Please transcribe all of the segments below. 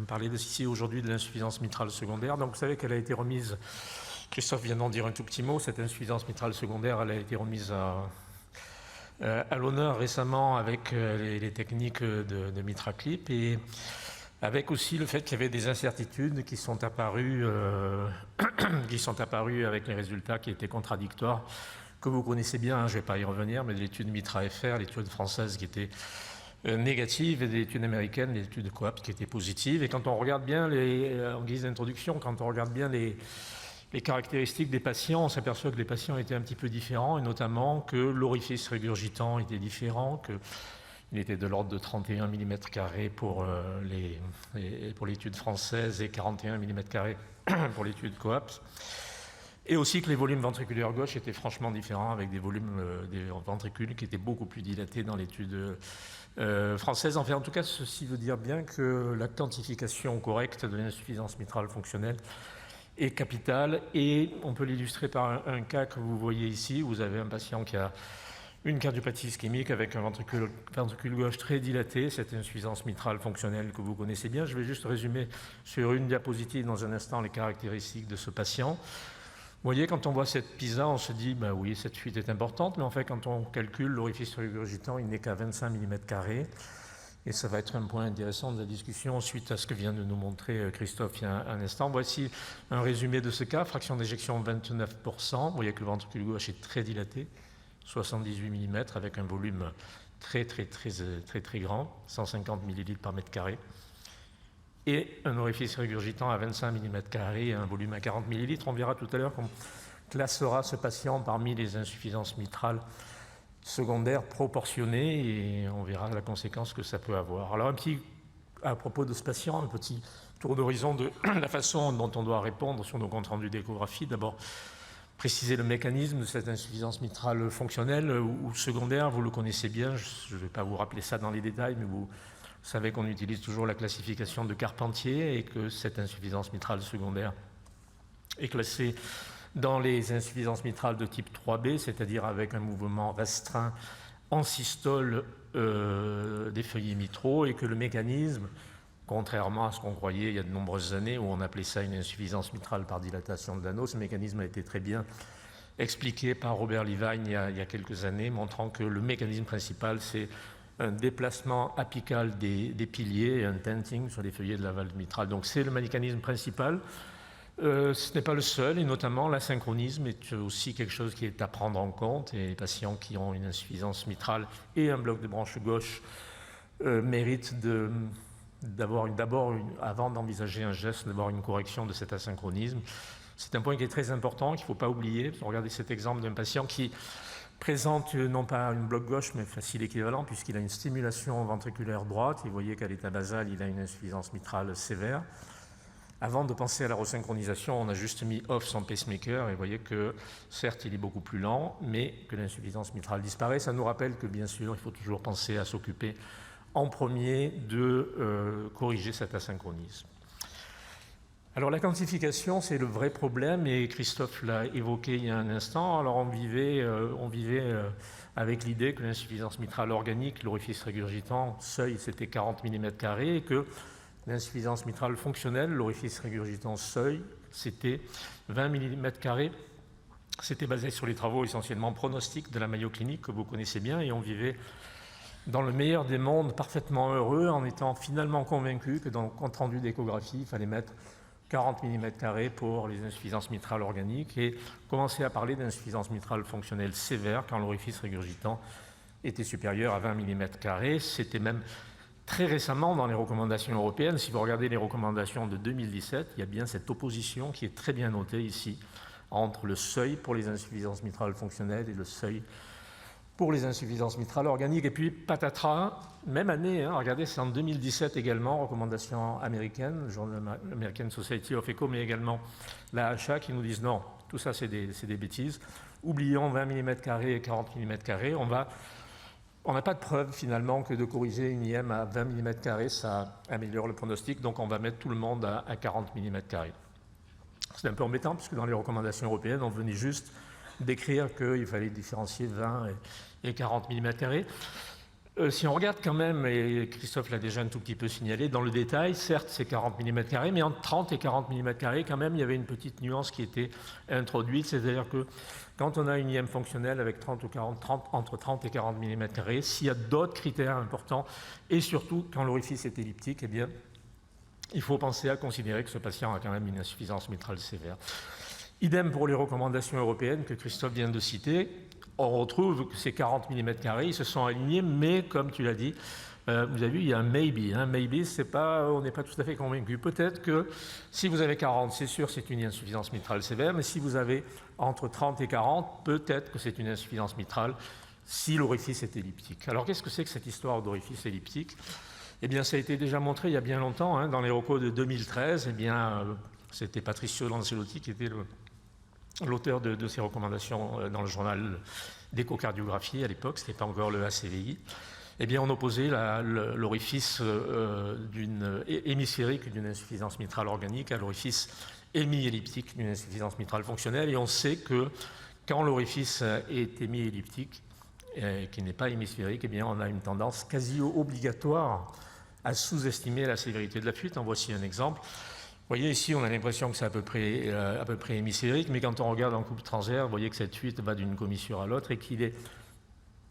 parler ici aujourd'hui de l'insuffisance mitrale secondaire. Donc vous savez qu'elle a été remise, Christophe vient d'en dire un tout petit mot, cette insuffisance mitrale secondaire, elle a été remise à l'honneur récemment avec les techniques de MitraClip et avec aussi le fait qu'il y avait des incertitudes qui sont apparues avec les résultats qui étaient contradictoires, que vous connaissez bien, je ne vais pas y revenir, mais l'étude MITRA-FR, l'étude française qui était négative, et des études américaines, les études COAPT qui étaient positives. Et quand on regarde bien, en guise d'introduction, quand on regarde bien les caractéristiques des patients, on s'aperçoit que les patients étaient un petit peu différents, et notamment que l'orifice régurgitant était différent, qu'il était de l'ordre de 31 mm² pour l'étude française et 41 mm² pour l'étude COAPT. Et aussi que les volumes ventriculaires gauche étaient franchement différents, avec des volumes des ventricules qui étaient beaucoup plus dilatés dans l'étude française. Enfin, en tout cas, ceci veut dire bien que la quantification correcte de l'insuffisance mitrale fonctionnelle est capitale. Et on peut l'illustrer par un cas que vous voyez ici. Vous avez un patient qui a une cardiopathie ischémique avec un ventricule gauche très dilaté, cette insuffisance mitrale fonctionnelle que vous connaissez bien. Je vais juste résumer sur une diapositive dans un instant les caractéristiques de ce patient. Vous voyez, quand on voit cette PISA, on se dit, ben oui, cette fuite est importante, mais en fait, quand on calcule l'orifice régurgitant, il n'est qu'à 25 mm². Et ça va être un point intéressant de la discussion suite à ce que vient de nous montrer Christophe il y a un instant. Voici un résumé de ce cas, fraction d'éjection 29%. Vous voyez que le ventricule gauche est très dilaté, 78 mm, avec un volume très grand, 150 ml par mètre carré. Et un orifice régurgitant à 25 mm² et un volume à 40 ml. On verra tout à l'heure qu'on classera ce patient parmi les insuffisances mitrales secondaires proportionnées et on verra la conséquence que ça peut avoir. Alors à propos de ce patient, un petit tour d'horizon de la façon dont on doit répondre sur nos comptes rendus d'échographie. D'abord, préciser le mécanisme de cette insuffisance mitrale fonctionnelle ou secondaire, vous le connaissez bien, je ne vais pas vous rappeler ça dans les détails, mais vous savez qu'on utilise toujours la classification de Carpentier et que cette insuffisance mitrale secondaire est classée dans les insuffisances mitrales de type 3B, c'est-à-dire avec un mouvement restreint en systole des feuillets mitraux, et que le mécanisme, contrairement à ce qu'on croyait il y a de nombreuses années où on appelait ça une insuffisance mitrale par dilatation de l'anneau, ce mécanisme a été très bien expliqué par Robert Levine il y a quelques années, montrant que le mécanisme principal, c'est un déplacement apical des piliers et un tenting sur les feuillets de la valve mitrale. Donc c'est le mécanisme principal. Ce n'est pas le seul, et notamment l'asynchronisme est aussi quelque chose qui est à prendre en compte, et les patients qui ont une insuffisance mitrale et un bloc de branche gauche méritent d'abord, avant d'envisager un geste, d'avoir une correction de cet asynchronisme. C'est un point qui est très important, qu'il ne faut pas oublier. Regardez cet exemple d'un patient qui présente non pas une bloc gauche, mais facile équivalent, puisqu'il a une stimulation ventriculaire droite. Et vous voyez qu'à l'état basal, il a une insuffisance mitrale sévère. Avant de penser à la resynchronisation, on a juste mis off son pacemaker, et vous voyez que, certes, il est beaucoup plus lent, mais que l'insuffisance mitrale disparaît. Ça nous rappelle que, bien sûr, il faut toujours penser à s'occuper en premier de corriger cet asynchronisme. Alors la quantification, c'est le vrai problème, et Christophe l'a évoqué il y a un instant. Alors on vivait avec l'idée que l'insuffisance mitrale organique, l'orifice régurgitant, seuil, c'était 40 mm², et que l'insuffisance mitrale fonctionnelle, l'orifice régurgitant seuil, c'était 20 mm². C'était basé sur les travaux essentiellement pronostiques de la Mayo Clinic, que vous connaissez bien, et on vivait dans le meilleur des mondes parfaitement heureux, en étant finalement convaincu que dans le compte-rendu d'échographie, il fallait mettre 40 mm² pour les insuffisances mitrales organiques et commencer à parler d'insuffisance mitrale fonctionnelle sévère quand l'orifice régurgitant était supérieur à 20 mm². C'était même très récemment dans les recommandations européennes. Si vous regardez les recommandations de 2017, il y a bien cette opposition qui est très bien notée ici entre le seuil pour les insuffisances mitrales fonctionnelles et le seuil pour les insuffisances mitrales organiques. Et puis, patatras, même année, regardez, c'est en 2017 également, recommandation américaine, American Society of Echo, mais également la AHA qui nous disent non, tout ça c'est des bêtises. Oublions 20 mm² et 40 mm². On n'a pas de preuve finalement que de corriger une IM à 20 mm², ça améliore le pronostic, donc on va mettre tout le monde à 40 mm². C'est un peu embêtant puisque dans les recommandations européennes, on venait juste d'écrire qu'il fallait différencier 20 et 40 mm². Si on regarde quand même, et Christophe l'a déjà un tout petit peu signalé, dans le détail, certes c'est 40 mm², mais entre 30 et 40 mm², quand même, il y avait une petite nuance qui était introduite, c'est-à-dire que quand on a une IM fonctionnelle avec 30 ou 40, entre 30 et 40 mm², s'il y a d'autres critères importants, et surtout quand l'orifice est elliptique, eh bien, il faut penser à considérer que ce patient a quand même une insuffisance mitrale sévère. Idem pour les recommandations européennes que Christophe vient de citer. On retrouve que ces 40 mm², ils se sont alignés, mais comme tu l'as dit, vous avez vu, il y a un maybe. Maybe, on n'est pas tout à fait convaincu. Peut-être que si vous avez 40, c'est sûr, c'est une insuffisance mitrale sévère, mais si vous avez entre 30 et 40, peut-être que c'est une insuffisance mitrale si l'orifice est elliptique. Alors, qu'est-ce que c'est que cette histoire d'orifice elliptique? Eh bien, ça a été déjà montré il y a bien longtemps, dans les recos de 2013. Eh bien, c'était Patricio Lancelotti qui était l'auteur de ces recommandations dans le journal d'échocardiographie à l'époque, ce n'était pas encore le ACVI. Eh bien, on opposait l'orifice hémisphérique d'une insuffisance mitrale organique à l'orifice hémi-elliptique d'une insuffisance mitrale fonctionnelle. Et on sait que quand l'orifice est hémi-elliptique, qui n'est pas hémisphérique, eh bien, on a une tendance quasi obligatoire à sous-estimer la sévérité de la fuite. En voici un exemple. Vous voyez ici, on a l'impression que c'est à peu près hémisphérique, mais quand on regarde en coupe transverse, vous voyez que cette fuite va d'une commissure à l'autre et qu'il est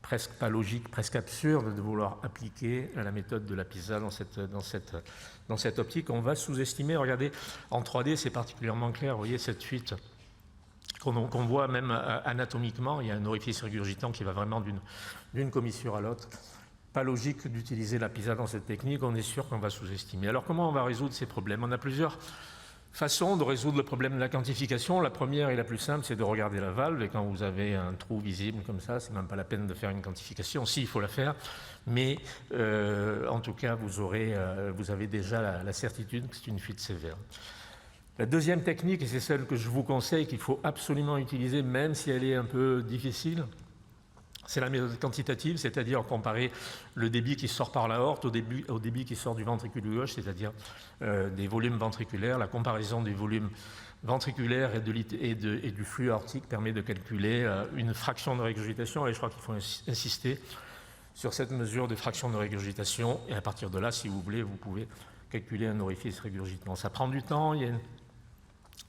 presque pas logique, presque absurde de vouloir appliquer la méthode de la PISA dans cette optique. On va sous-estimer. Regardez, en 3D, c'est particulièrement clair. Vous voyez cette fuite qu'on voit même anatomiquement. Il y a un orifice régurgitant qui va vraiment d'une commissure à l'autre. Pas logique d'utiliser la PISA dans cette technique, on est sûr qu'on va sous-estimer. Alors comment on va résoudre ces problèmes? On a plusieurs façons de résoudre le problème de la quantification. La première et la plus simple, c'est de regarder la valve, et quand vous avez un trou visible comme ça, c'est même pas la peine de faire une quantification. Si, il faut la faire, mais en tout cas, vous avez déjà la certitude que c'est une fuite sévère. La deuxième technique, et c'est celle que je vous conseille, qu'il faut absolument utiliser, même si elle est un peu difficile, c'est la méthode quantitative, c'est-à-dire comparer le débit qui sort par l'aorte au débit qui sort du ventricule gauche, c'est-à-dire des volumes ventriculaires. La comparaison des volumes ventriculaires et du flux aortique permet de calculer une fraction de régurgitation, et je crois qu'il faut insister sur cette mesure de fraction de régurgitation, et à partir de là, si vous voulez, vous pouvez calculer un orifice régurgitant. Ça prend du temps,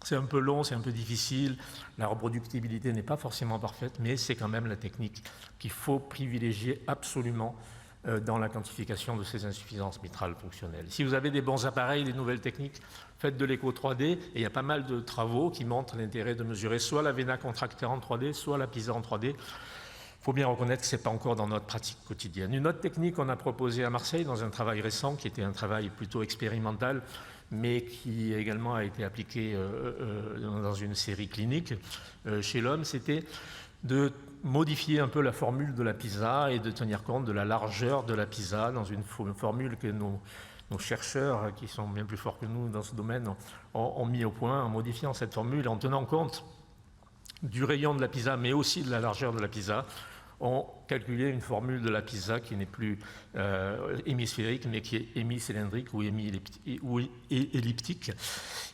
c'est un peu long, c'est un peu difficile, la reproductibilité n'est pas forcément parfaite, mais c'est quand même la technique qu'il faut privilégier absolument dans la quantification de ces insuffisances mitrales fonctionnelles. Si vous avez des bons appareils, des nouvelles techniques, faites de l'écho 3D, et il y a pas mal de travaux qui montrent l'intérêt de mesurer soit la vena contractée en 3D, soit la PISA en 3D. Il faut bien reconnaître que ce n'est pas encore dans notre pratique quotidienne. Une autre technique qu'on a proposée à Marseille dans un travail récent, qui était un travail plutôt expérimental, mais qui également a été appliqué dans une série clinique chez l'homme, c'était de modifier un peu la formule de la PISA et de tenir compte de la largeur de la PISA dans une formule que nos chercheurs, qui sont bien plus forts que nous dans ce domaine, ont mis au point en modifiant cette formule, en tenant compte du rayon de la PISA, mais aussi de la largeur de la PISA. On calculé une formule de la PISA qui n'est plus hémisphérique, mais qui est hémicylindrique ou elliptique.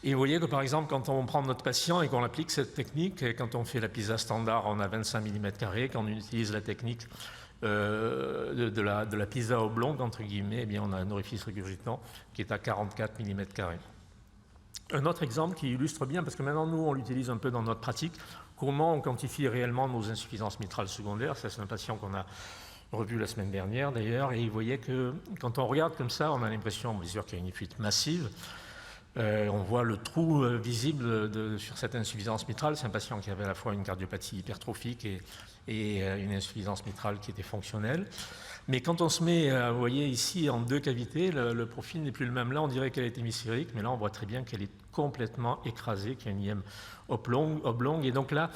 Et vous voyez que, par exemple, quand on prend notre patient et qu'on applique cette technique, et quand on fait la PISA standard, on a 25 mm², quand on utilise la technique de la PISA oblongue, entre guillemets, eh bien, on a un orifice régurgitant qui est à 44 mm². Un autre exemple qui illustre bien, parce que maintenant, nous, on l'utilise un peu dans notre pratique, comment on quantifie réellement nos insuffisances mitrales secondaires. Ça, c'est un patient qu'on a revu la semaine dernière, d'ailleurs, et vous voyez que quand on regarde comme ça, on a l'impression, bien sûr, qu'il y a une fuite massive. On voit le trou visible sur cette insuffisance mitrale. C'est un patient qui avait à la fois une cardiopathie hypertrophique et une insuffisance mitrale qui était fonctionnelle. Mais quand on se met, vous voyez ici, en deux cavités, le profil n'est plus le même. Là, on dirait qu'elle est hémisphérique, mais là, on voit très bien qu'elle est complètement écrasée, qu'il y a une IM oblongue. Et donc là,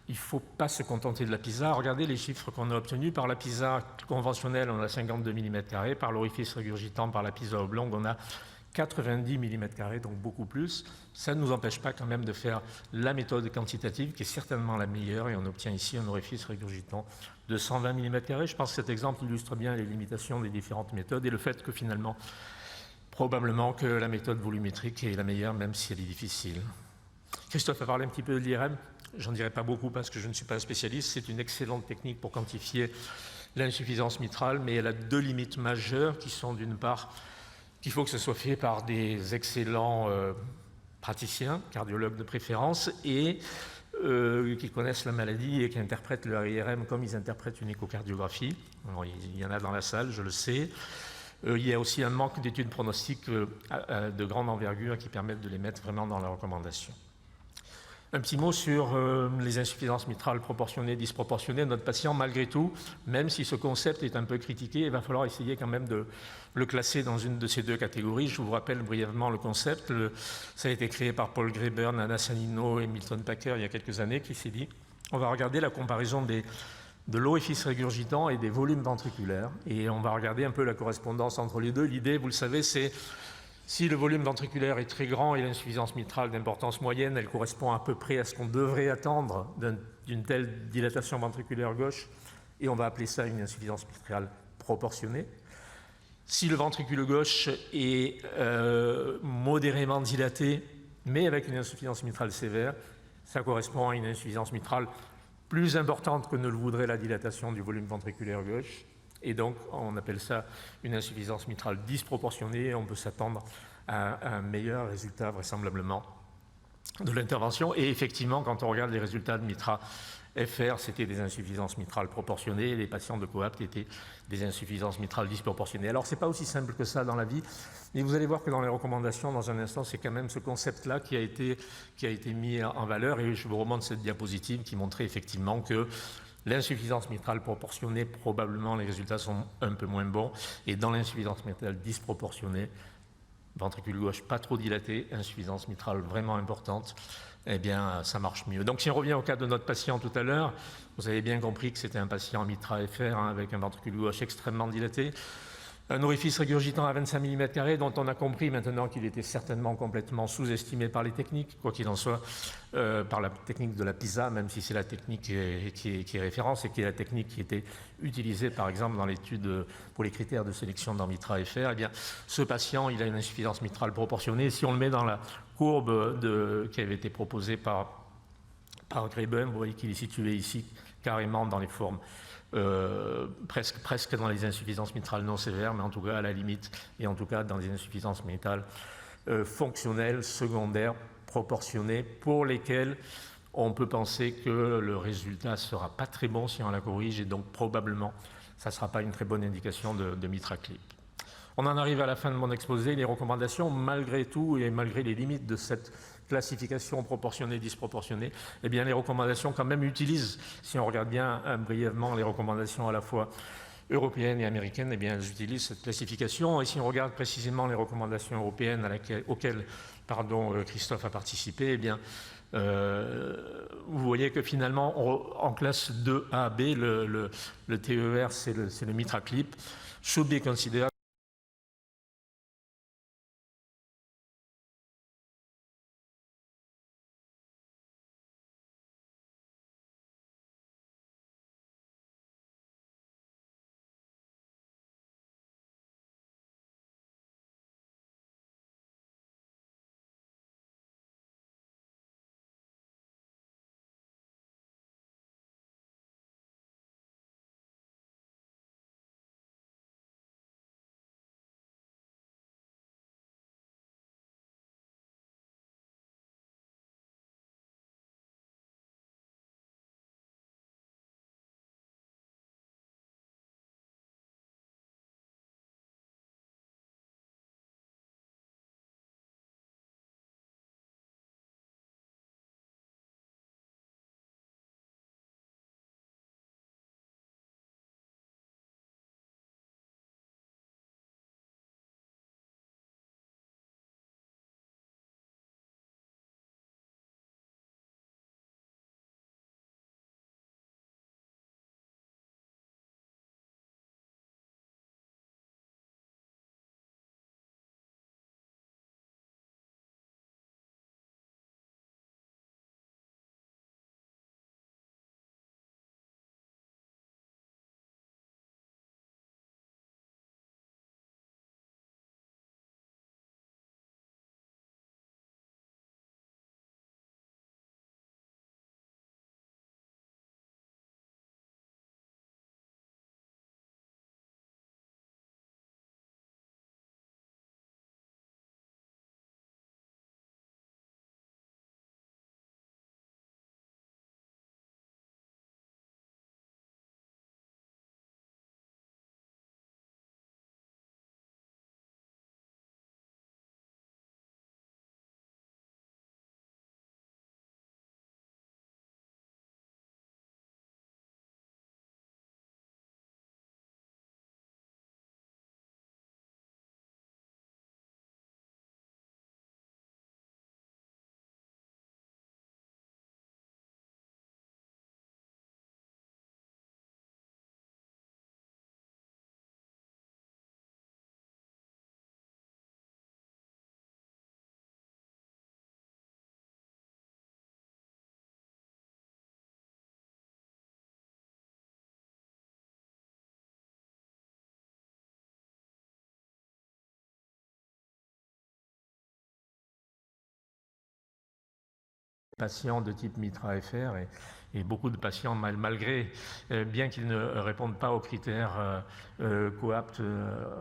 il ne faut pas se contenter de la PISA. Regardez les chiffres qu'on a obtenus. Par la PISA conventionnelle, on a 52 mm². Par l'orifice régurgitant, par la PISA oblongue, on a 90 mm², donc beaucoup plus. Ça ne nous empêche pas quand même de faire la méthode quantitative, qui est certainement la meilleure, et on obtient ici un orifice régurgitant de 120 mm². Je pense que cet exemple illustre bien les limitations des différentes méthodes et le fait que finalement, probablement que la méthode volumétrique est la meilleure, même si elle est difficile. Christophe a parlé un petit peu de l'IRM. J'en dirai pas beaucoup parce que je ne suis pas spécialiste. C'est une excellente technique pour quantifier l'insuffisance mitrale, mais elle a deux limites majeures qui sont d'une part qu'il faut que ce soit fait par des excellents praticiens, cardiologues de préférence, et qui connaissent la maladie et qui interprètent le RIRM comme ils interprètent une échocardiographie. Alors, il y en a dans la salle, je le sais. Il y a aussi un manque d'études pronostiques de grande envergure qui permettent de les mettre vraiment dans la recommandation. Un petit mot sur les insuffisances mitrales proportionnées, disproportionnées. Notre patient, malgré tout, même si ce concept est un peu critiqué, il va falloir essayer quand même de le classer dans une de ces deux catégories. Je vous rappelle brièvement le concept. Ça a été créé par Paul Graeber, Nana Sanino et Milton Packer il y a quelques années, qui s'est dit on va regarder la comparaison de l'orifice régurgitant et des volumes ventriculaires. Et on va regarder un peu la correspondance entre les deux. L'idée, vous le savez, c'est si le volume ventriculaire est très grand et l'insuffisance mitrale d'importance moyenne, elle correspond à peu près à ce qu'on devrait attendre d'une telle dilatation ventriculaire gauche, et on va appeler ça une insuffisance mitrale proportionnée. Si le ventricule gauche est modérément dilaté, mais avec une insuffisance mitrale sévère, ça correspond à une insuffisance mitrale plus importante que ne le voudrait la dilatation du volume ventriculaire gauche. Et donc, on appelle ça une insuffisance mitrale disproportionnée et on peut s'attendre à un meilleur résultat vraisemblablement de l'intervention. Et effectivement, quand on regarde les résultats de MITRA FR, c'était des insuffisances mitrales proportionnées et les patients de COAPT étaient des insuffisances mitrales disproportionnées. Alors, ce n'est pas aussi simple que ça dans la vie, mais vous allez voir que dans les recommandations, dans un instant, c'est quand même ce concept-là qui a été mis en valeur. Et je vous remonte cette diapositive qui montrait effectivement que l'insuffisance mitrale proportionnée, probablement les résultats sont un peu moins bons. Et dans l'insuffisance mitrale disproportionnée, ventricule gauche pas trop dilaté, insuffisance mitrale vraiment importante, eh bien ça marche mieux. Donc si on revient au cas de notre patient tout à l'heure, vous avez bien compris que c'était un patient MITRA FR avec un ventricule gauche extrêmement dilaté, un orifice régurgitant à 25 mm², dont on a compris maintenant qu'il était certainement complètement sous-estimé par les techniques, quoi qu'il en soit, par la technique de la PISA, même si c'est la technique qui est référence et qui est la technique qui était utilisée, par exemple, dans l'étude pour les critères de sélection dans MITRA FR. Eh bien, ce patient, il a une insuffisance mitrale proportionnée. Si on le met dans la courbe qui avait été proposée par Graeber, vous voyez qu'il est situé ici, carrément dans les formes presque dans les insuffisances mitrales non sévères, mais en tout cas à la limite, et en tout cas dans des insuffisances mitrales fonctionnelles, secondaires, proportionnées, pour lesquelles on peut penser que le résultat ne sera pas très bon si on la corrige, et donc probablement ça ne sera pas une très bonne indication de MitraClip. On en arrive à la fin de mon exposé. Les recommandations, malgré tout, et malgré les limites de cette classification proportionnée, disproportionnée, eh bien les recommandations quand même utilisent, si on regarde bien brièvement les recommandations à la fois européennes et américaines, eh bien elles utilisent cette classification. Et si on regarde précisément les recommandations européennes auxquelles Christophe a participé, eh bien vous voyez que finalement en classe 2A-B, le TER c'est le MitraClip, should be considered patients de type Mitra-FR et beaucoup de patients, malgré, bien qu'ils ne répondent pas aux critères coapt,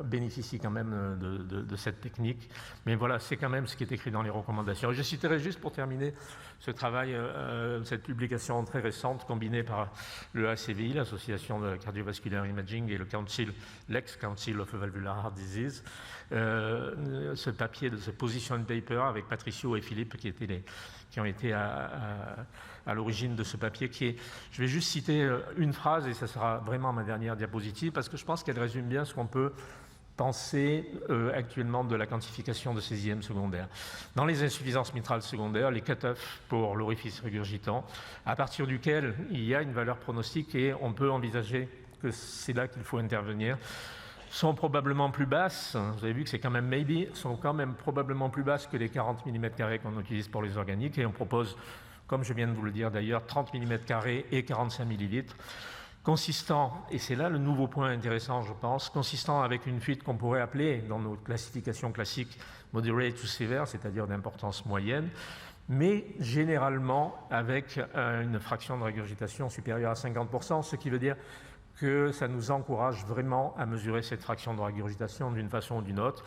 bénéficient quand même de cette technique. Mais voilà, c'est quand même ce qui est écrit dans les recommandations. Et je citerai juste pour terminer ce travail, cette publication très récente combinée par le ACVI, l'Association de Cardiovascular Imaging, et l'ex-Council of Valvular Heart Disease. Ce papier, ce position paper avec Patricio et Philippe qui ont été à l'origine de ce papier je vais juste citer une phrase et ça sera vraiment ma dernière diapositive parce que je pense qu'elle résume bien ce qu'on peut penser actuellement de la quantification de ces IM secondaires. Dans les insuffisances mitrales secondaires, les cut-offs pour l'orifice régurgitant, à partir duquel il y a une valeur pronostique et on peut envisager que c'est là qu'il faut intervenir, sont probablement plus basses, vous avez vu que c'est quand même sont quand même probablement plus basses que les 40 mm² qu'on utilise pour les organiques et on propose, comme je viens de vous le dire d'ailleurs, 30 mm² et 45 ml, consistant, et c'est là le nouveau point intéressant je pense, consistant avec une fuite qu'on pourrait appeler dans nos classifications classiques moderate to severe, c'est-à-dire d'importance moyenne, mais généralement avec une fraction de régurgitation supérieure à 50%, ce qui veut dire que ça nous encourage vraiment à mesurer cette fraction de régurgitation d'une façon ou d'une autre.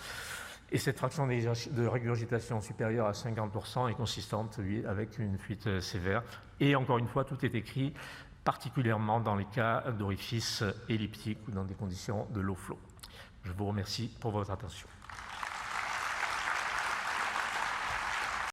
Et cette fraction de régurgitation supérieure à 50% est consistante, lui, avec une fuite sévère. Et encore une fois, tout est écrit, particulièrement dans les cas d'orifices elliptiques ou dans des conditions de low flow. Je vous remercie pour votre attention.